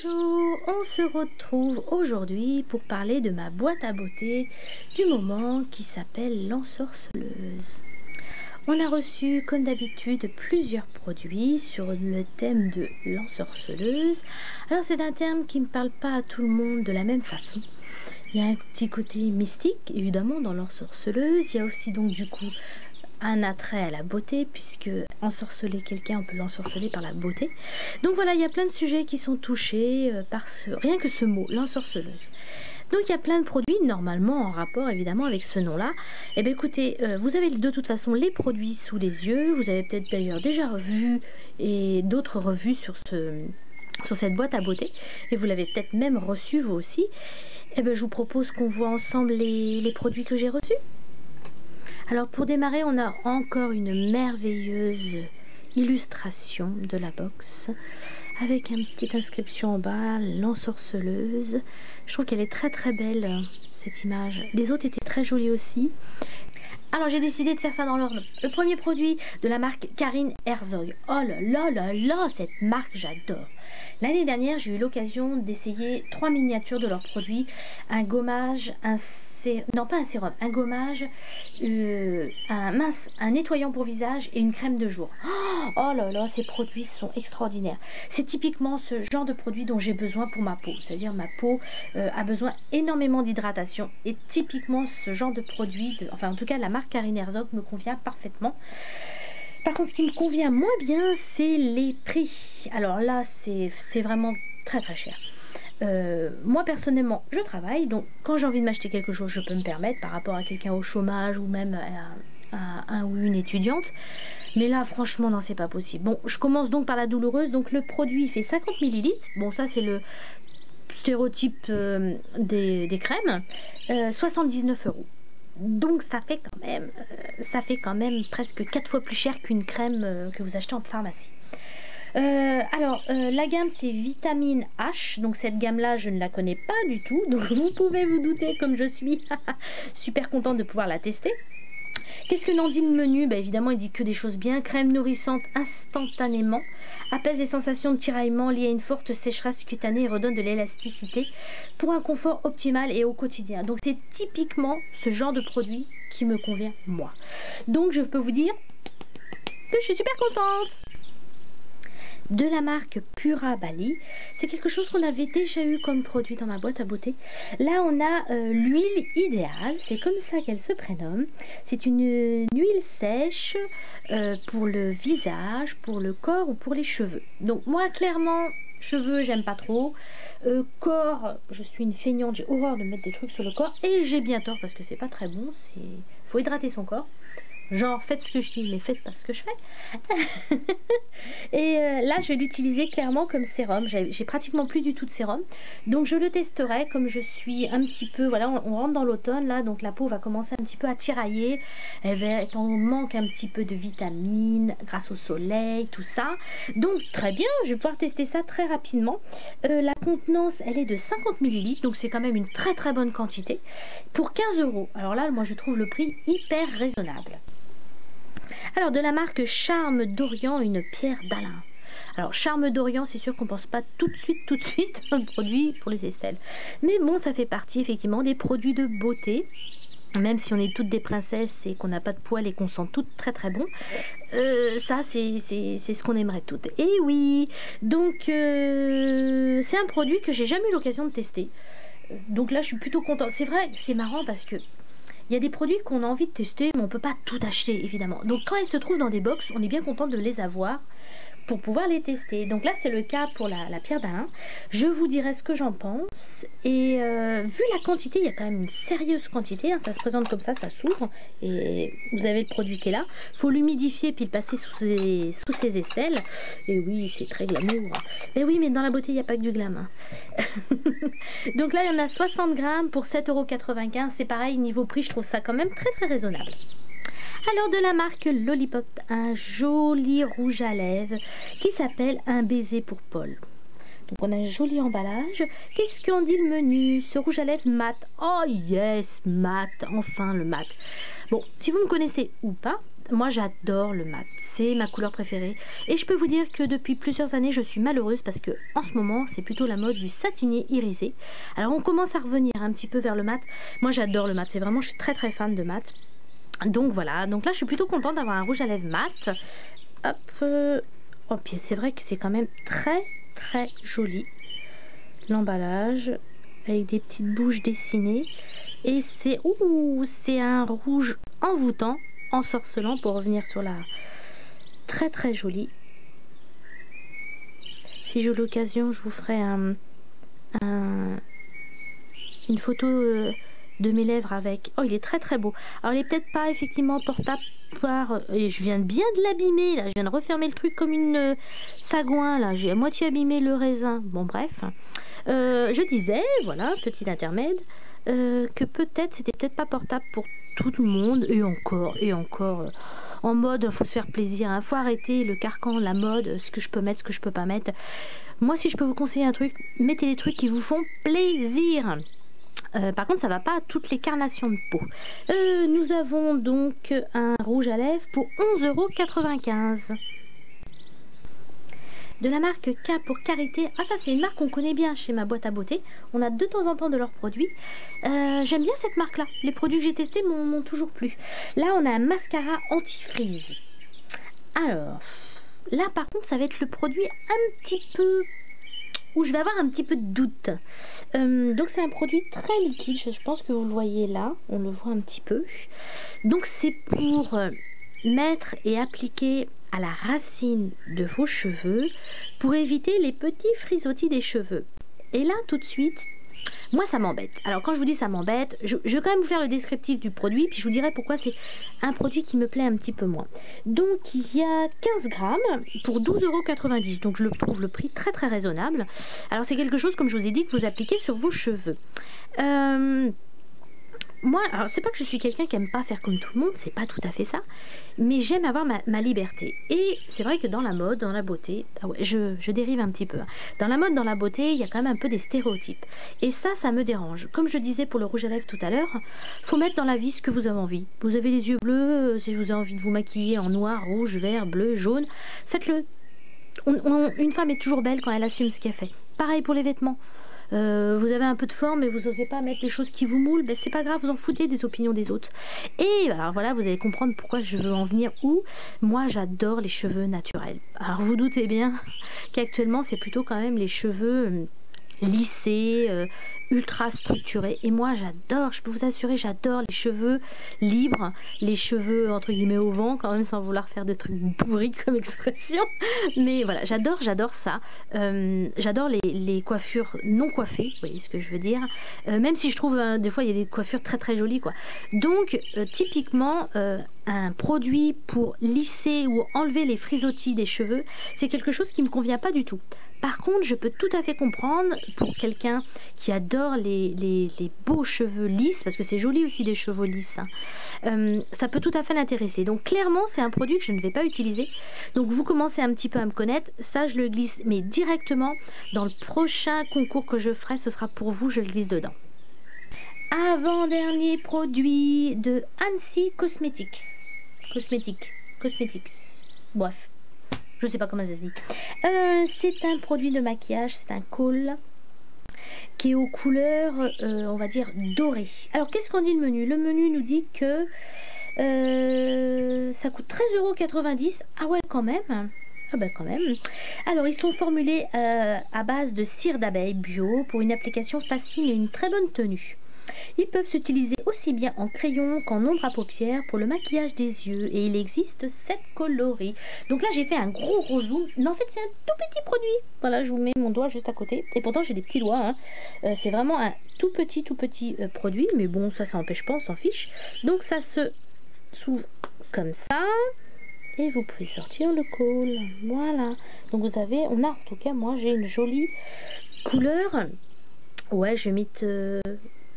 Bonjour, on se retrouve aujourd'hui pour parler de ma boîte à beauté du moment qui s'appelle l'ensorceleuse. On a reçu comme d'habitude plusieurs produits sur le thème de l'ensorceleuse. Alors c'est un terme qui ne parle pas à tout le monde de la même façon. Il y a un petit côté mystique évidemment dans l'ensorceleuse, il y a aussi donc du coup un attrait à la beauté, puisque ensorceler quelqu'un, on peut l'ensorceler par la beauté. Donc voilà, il y a plein de sujets qui sont touchés par rien que ce mot, l'ensorceleuse. Donc il y a plein de produits normalement en rapport évidemment avec ce nom-là. Et bien écoutez, vous avez de toute façon les produits sous les yeux. Vous avez peut-être d'ailleurs déjà vu et d'autres revues sur cette boîte à beauté. Et vous l'avez peut-être même reçu vous aussi. Et bien je vous propose qu'on voit ensemble les produits que j'ai reçus. Alors pour démarrer, on a encore une merveilleuse illustration de la box avec une petite inscription en bas, l'ensorceleuse. Je trouve qu'elle est très très belle cette image. Les autres étaient très jolies aussi. Alors j'ai décidé de faire ça dans l'ordre. Le premier produit de la marque Karine Herzog. Oh là là là là, cette marque j'adore. L'année dernière j'ai eu l'occasion d'essayer 3 miniatures de leurs produits. Un gommage, un gommage, un nettoyant pour visage et une crème de jour. Oh là là, ces produits sont extraordinaires. C'est typiquement ce genre de produit dont j'ai besoin pour ma peau. C'est-à-dire ma peau a besoin énormément d'hydratation et typiquement ce genre de produit, enfin en tout cas la marque Karine Herzog me convient parfaitement. Par contre, ce qui me convient moins bien, c'est les prix. Alors là, c'est vraiment très très cher. Moi personnellement je travaille, donc quand j'ai envie de m'acheter quelque chose je peux me permettre par rapport à quelqu'un au chômage ou même à un ou une étudiante, mais là franchement non, c'est pas possible. Bon, je commence donc par la douloureuse. Donc le produit fait 50 ml. Bon, ça c'est le stéréotype des crèmes. 79 €. Donc ça fait quand même presque 4 fois plus cher qu'une crème que vous achetez en pharmacie. La gamme c'est Vitamine H, donc cette gamme là je ne la connais pas du tout, donc vous pouvez vous douter comme je suis super contente de pouvoir la tester. Qu'est-ce que n'en dit le menu? Bah évidemment il dit que des choses bien. Crème nourrissante instantanément, apaise les sensations de tiraillement liées à une forte sécheresse cutanée et redonne de l'élasticité pour un confort optimal et au quotidien. Donc c'est typiquement ce genre de produit qui me convient moi. Donc je peux vous dire que je suis super contente. De la marque Pura Bali, c'est quelque chose qu'on avait déjà eu comme produit dans ma boîte à beauté. Là on a l'huile idéale, c'est comme ça qu'elle se prénomme. C'est une huile sèche pour le visage, pour le corps ou pour les cheveux. Donc moi clairement cheveux j'aime pas trop, corps je suis une feignante, j'ai horreur de mettre des trucs sur le corps et j'ai bien tort parce que c'est pas très bon. Faut hydrater son corps. Genre, faites ce que je dis, mais faites pas ce que je fais. Et là, je vais l'utiliser clairement comme sérum. J'ai pratiquement plus du tout de sérum. Donc, je le testerai comme je suis un petit peu... Voilà, on rentre dans l'automne, là. Donc, la peau va commencer un petit peu à tirailler. Elle va être en manque un petit peu de vitamines grâce au soleil, tout ça. Donc, très bien. Je vais pouvoir tester ça très rapidement. La contenance, elle est de 50 ml. Donc, c'est quand même une très, très bonne quantité. Pour 15 €. Alors là, moi, je trouve le prix hyper raisonnable. Alors, de la marque Charme d'Orient, une pierre d'Alain. Alors, Charme d'Orient, c'est sûr qu'on pense pas tout de suite à un produit pour les aisselles. Mais bon, ça fait partie effectivement des produits de beauté. Même si on est toutes des princesses et qu'on n'a pas de poils et qu'on sent toutes très très bon. Ça, c'est ce qu'on aimerait toutes. Et oui, donc c'est un produit que j'ai jamais eu l'occasion de tester. Donc là, je suis plutôt contente. C'est vrai, c'est marrant parce que il y a des produits qu'on a envie de tester, mais on ne peut pas tout acheter, évidemment. Donc, quand ils se trouvent dans des box, on est bien content de les avoir pour pouvoir les tester. Donc là, c'est le cas pour la pierre d'Alain. Je vous dirai ce que j'en pense. Et vu la quantité, il y a quand même une sérieuse quantité. Hein, ça se présente comme ça s'ouvre. Et vous avez le produit qui est là. Il faut l'humidifier puis le passer sous ses aisselles. Et oui, c'est très glamour. Mais oui, mais dans la beauté, il n'y a pas que du glam. Hein. Donc là, il y en a 60 grammes pour 7,95 €. C'est pareil, niveau prix, je trouve ça quand même très très raisonnable. Alors de la marque Lollipop, un joli rouge à lèvres qui s'appelle Un baiser pour Paul. Donc on a un joli emballage. Qu'est-ce qu'en dit le menu? Ce rouge à lèvres mat. Oh yes, mat, enfin le mat. Bon, si vous me connaissez ou pas, moi j'adore le mat, c'est ma couleur préférée. Et je peux vous dire que depuis plusieurs années, je suis malheureuse parce que en ce moment, c'est plutôt la mode du satinier irisé. Alors on commence à revenir un petit peu vers le mat. Moi j'adore le mat, c'est vraiment, je suis très très fan de mat. Donc voilà, donc là je suis plutôt contente d'avoir un rouge à lèvres mat. Hop, oh puis c'est vrai que c'est quand même très très joli. L'emballage avec des petites bouches dessinées. Et c'est un rouge envoûtant, ensorcelant pour revenir sur la très très jolie. Si j'ai l'occasion, je vous ferai une photo de mes lèvres avec. Oh, il est très très beau. Alors, il est peut-être pas effectivement portable par. Et je viens bien de l'abîmer là. Je viens de refermer le truc comme une sagouin là. J'ai à moitié abîmé le raisin. Bon, bref. Je disais, voilà, petit intermède, que peut-être c'était peut-être pas portable pour tout le monde et encore. En mode, faut se faire plaisir, hein. Faut arrêter le carcan, la mode, ce que je peux mettre, ce que je peux pas mettre. Moi, si je peux vous conseiller un truc, mettez les trucs qui vous font plaisir. Par contre, ça va pas à toutes les carnations de peau. Nous avons donc un rouge à lèvres pour 11,95 €. De la marque K pour Karité. Ah, ça c'est une marque qu'on connaît bien chez ma boîte à beauté. On a de temps en temps de leurs produits. J'aime bien cette marque là. Les produits que j'ai testés m'ont toujours plu. Là on a un mascara anti-frizz. Alors là par contre ça va être le produit un petit peu où je vais avoir un petit peu de doute. Donc c'est un produit très liquide. Je pense que vous le voyez là. On le voit un petit peu. Donc c'est pour mettre et appliquer à la racine de vos cheveux pour éviter les petits frisottis des cheveux. Et là tout de suite, moi ça m'embête. Alors quand je vous dis ça m'embête, je vais quand même vous faire le descriptif du produit, puis je vous dirai pourquoi c'est un produit qui me plaît un petit peu moins. Donc il y a 15 grammes pour 12,90 €. Donc je trouve le prix très très raisonnable. Alors c'est quelque chose, comme je vous ai dit, que vous appliquez sur vos cheveux. Moi, alors c'est pas que je suis quelqu'un qui aime pas faire comme tout le monde, c'est pas tout à fait ça, mais j'aime avoir ma liberté. Et c'est vrai que dans la mode, dans la beauté, ah ouais, je dérive un petit peu. Dans la mode, dans la beauté, il y a quand même un peu des stéréotypes. Et ça me dérange. Comme je disais pour le rouge à lèvres tout à l'heure, faut mettre dans la vie ce que vous avez envie. Vous avez les yeux bleus, si vous avez envie de vous maquiller en noir, rouge, vert, bleu, jaune, faites-le. Une femme est toujours belle quand elle assume ce qu'elle fait. Pareil pour les vêtements. Vous avez un peu de forme mais vous n'osez pas mettre des choses qui vous moulent, ben c'est pas grave, vous en foutez des opinions des autres. Et alors voilà, vous allez comprendre pourquoi je veux en venir où. Moi j'adore les cheveux naturels. Alors vous doutez bien qu'actuellement c'est plutôt quand même les cheveux lissés, ultra structurés. Et moi j'adore, je peux vous assurer, j'adore les cheveux libres, les cheveux entre guillemets au vent, quand même, sans vouloir faire de trucs pourris comme expression. Mais voilà, j'adore ça. J'adore les coiffures non coiffées, vous voyez ce que je veux dire. Même si je trouve des fois il y a des coiffures très très jolies quoi. Donc typiquement un produit pour lisser ou enlever les frisottis des cheveux, c'est quelque chose qui me convient pas du tout. Par contre, je peux tout à fait comprendre pour quelqu'un qui adore les beaux cheveux lisses, parce que c'est joli aussi des cheveux lisses, hein. Ça peut tout à fait l'intéresser. Donc clairement, c'est un produit que je ne vais pas utiliser. Donc vous commencez un petit peu à me connaître. Ça, je le glisse, mais directement dans le prochain concours que je ferai, ce sera pour vous, je le glisse dedans. Avant-dernier produit de Annecy Cosmetics. Cosmetics. Bref. Je sais pas comment ça se dit. C'est un produit de maquillage, c'est un col qui est aux couleurs, on va dire, dorées. Alors, qu'est-ce qu'on dit le menu? Le menu nous dit que ça coûte 13,90 €. Ah ouais, quand même. Ah ben quand même. Alors, ils sont formulés à base de cire d'abeille bio pour une application facile et une très bonne tenue. Ils peuvent s'utiliser aussi bien en crayon qu'en ombre à paupières pour le maquillage des yeux et il existe 7 coloris. Donc là j'ai fait un gros zoom, mais en fait c'est un tout petit produit. Voilà, je vous mets mon doigt juste à côté et pourtant j'ai des petits doigts, hein. C'est vraiment un tout petit produit, mais bon ça n'empêche pas, on s'en fiche. Donc ça se s'ouvre comme ça et vous pouvez sortir le col. Voilà, donc vous avez, on a en tout cas, moi j'ai une jolie couleur. Ouais, je vais mettre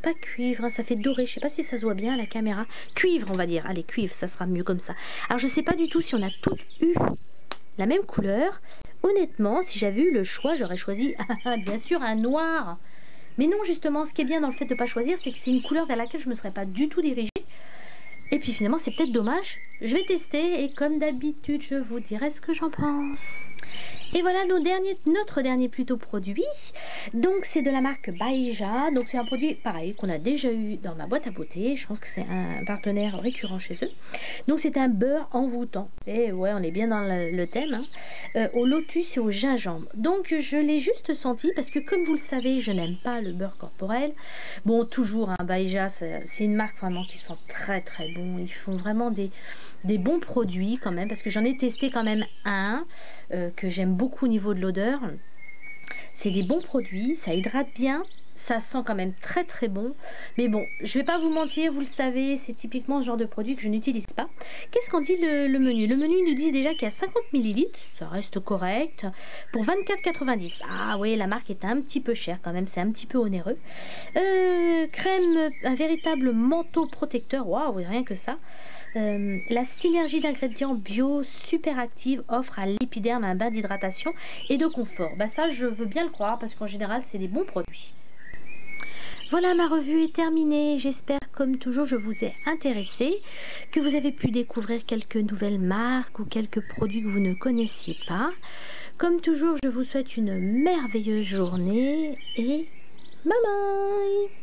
pas cuivre, hein, ça fait doré, je sais pas si ça se voit bien à la caméra. Cuivre, on va dire, allez, cuivre, ça sera mieux comme ça. Alors je sais pas du tout si on a toutes eu la même couleur honnêtement, si j'avais eu le choix, j'aurais choisi bien sûr un noir. Mais non, justement, ce qui est bien dans le fait de ne pas choisir, c'est que c'est une couleur vers laquelle je ne me serais pas du tout dirigée. Et puis finalement, c'est peut-être dommage. Je vais tester et comme d'habitude, je vous dirai ce que j'en pense. Et voilà notre dernier plutôt produit. Donc c'est de la marque Baija. Donc c'est un produit pareil qu'on a déjà eu dans ma boîte à beauté. Je pense que c'est un partenaire récurrent chez eux. Donc c'est un beurre envoûtant. Et ouais, on est bien dans le thème. Hein. Au lotus et au gingembre. Donc je l'ai juste senti parce que comme vous le savez, je n'aime pas le beurre corporel. Bon, toujours, hein, Baija, c'est une marque vraiment qui sent très très bon. Ils font vraiment des bons produits quand même parce que j'en ai testé quand même un que j'aime beaucoup au niveau de l'odeur. C'est des bons produits, ça hydrate bien, ça sent quand même très très bon. Mais bon, je vais pas vous mentir, vous le savez, c'est typiquement ce genre de produit que je n'utilise pas. Qu'est-ce qu'en dit le menu? Le menu nous dit déjà qu'il y a 50 millilitres, ça reste correct, pour 24,90. Ah oui, la marque est un petit peu chère quand même, c'est un petit peu onéreux. Crème, un véritable manteau protecteur, waouh, rien que ça. La synergie d'ingrédients bio super active offre à l'épiderme un bain d'hydratation et de confort. Bah ça, je veux bien le croire parce qu'en général, c'est des bons produits. Voilà, ma revue est terminée. J'espère, comme toujours, je vous ai intéressé, que vous avez pu découvrir quelques nouvelles marques ou quelques produits que vous ne connaissiez pas. Comme toujours, je vous souhaite une merveilleuse journée et bye bye!